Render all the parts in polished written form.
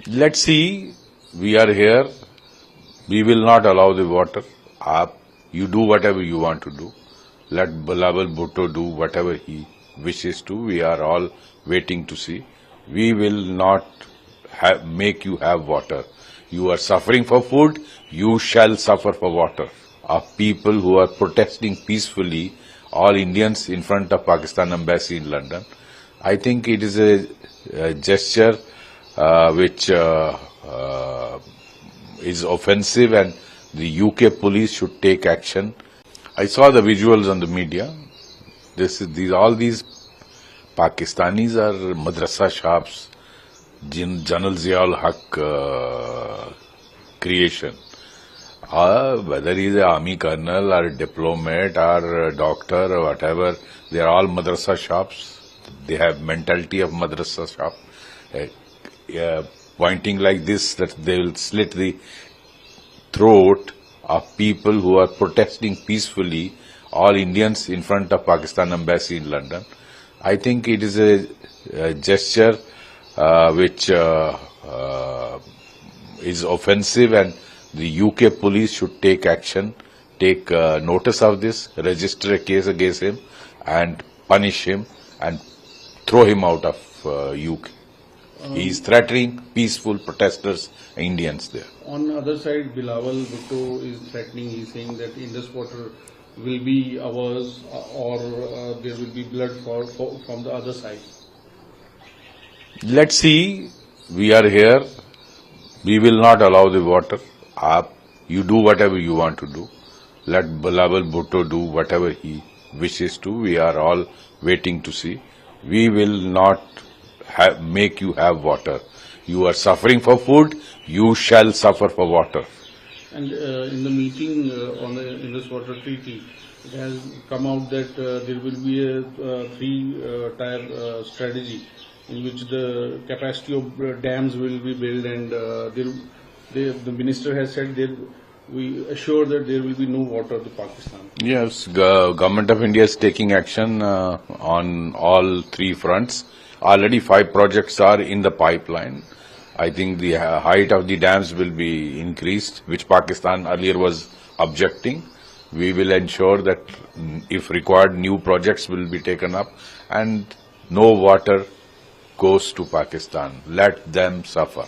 Let's see. We are here. We will not allow the water. You do whatever you want to do. Let Bilawal Bhutto do whatever he wishes to. We are all waiting to see. We will not make you have water. You are suffering for food. You shall suffer for water. Of people who are protesting peacefully, all Indians in front of Pakistan embassy in London. I think it is a gesture which is offensive, and the UK police should take action. I saw the visuals on the media. All these Pakistanis are madrasa shops, Janal Ziaul Haq creation. Whether he is an army colonel or a diplomat or a doctor or whatever, they are all madrasa shops. They have mentality of madrasa shop. Pointing like this, that they will slit the throat of people who are protesting peacefully, all Indians in front of Pakistan embassy in London. I think it is a gesture which is offensive, and the UK police should take action, take notice of this, register a case against him and punish him and throw him out of UK. He is threatening peaceful protesters, Indians there. On the other side, Bilawal Bhutto is threatening. He is saying that Indus water will be ours, or there will be blood from the other side. Let's see. We are here. We will not allow the water. You do whatever you want to do. Let Bilawal Bhutto do whatever he wishes to. We are all waiting to see. We will not make you have water. You are suffering for food. You shall suffer for water. And in the meeting on the Indus Water Treaty, it has come out that there will be a three-tier strategy in which the capacity of dams will be built, and the minister has said we assure that there will be no water to Pakistan. Yes, Government of India is taking action on all three fronts. Already 5 projects are in the pipeline. I think the height of the dams will be increased, which Pakistan earlier was objecting. We will ensure that if required, new projects will be taken up and no water goes to Pakistan. Let them suffer.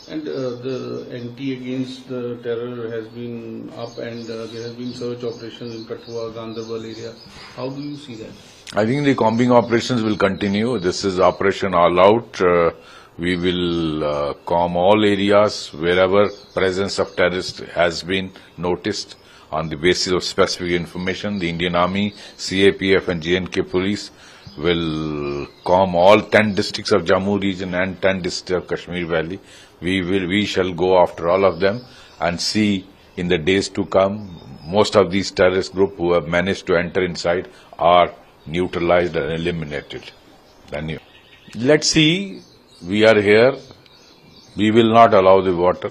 And the NT against the terror has been up, and there has been search operations in Kathua, Gandarbal area. How do you see that? I think the combing operations will continue. This is Operation All Out. We will comb all areas wherever presence of terrorists has been noticed. On the basis of specific information, the Indian Army, CAPF and JNK Police will comb all 10 districts of Jammu region and 10 districts of Kashmir Valley. We shall go after all of them and see in the days to come, most of these terrorist groups who have managed to enter inside are neutralized and eliminated. Let's see. We are here. We will not allow the water.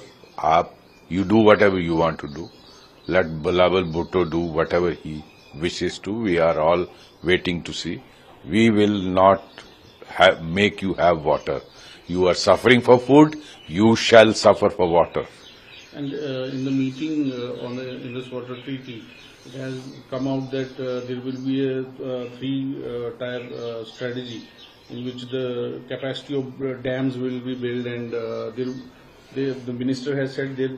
You do whatever you want to do. Let Bilawal Bhutto do whatever he wishes to. We are all waiting to see. We will not make you have water. You are suffering for food. You shall suffer for water. And in the meeting on the Indus Water Treaty, it has come out that there will be a three-tier strategy in which the capacity of dams will be built, and the minister has said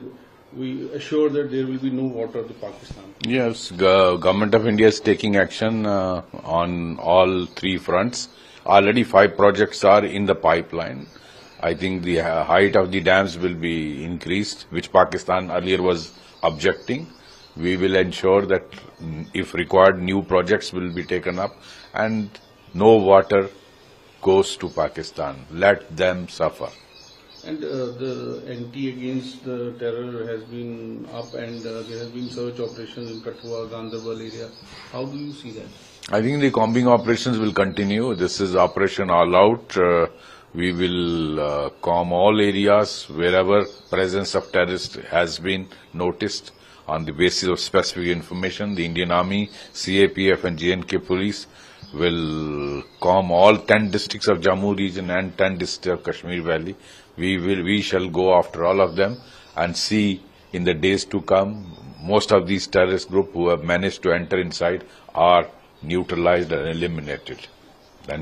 we assure that there will be no water to Pakistan. Yes, Government of India is taking action on all 3 fronts. Already 5 projects are in the pipeline. I think the height of the dams will be increased, which Pakistan earlier was objecting. We will ensure that if required, new projects will be taken up and no water goes to Pakistan. Let them suffer. And the NT against the terror has been up, and there has been search operations in Kathua, Gandarbal area. How do you see that? I think the combing operations will continue. This is Operation All Out. We will comb all areas wherever presence of terrorists has been noticed. On the basis of specific information, the Indian Army, CAPF and JNK Police will comb all 10 districts of Jammu region and 10 districts of Kashmir Valley. We shall go after all of them and see in the days to come, most of these terrorist groups who have managed to enter inside are neutralized and eliminated.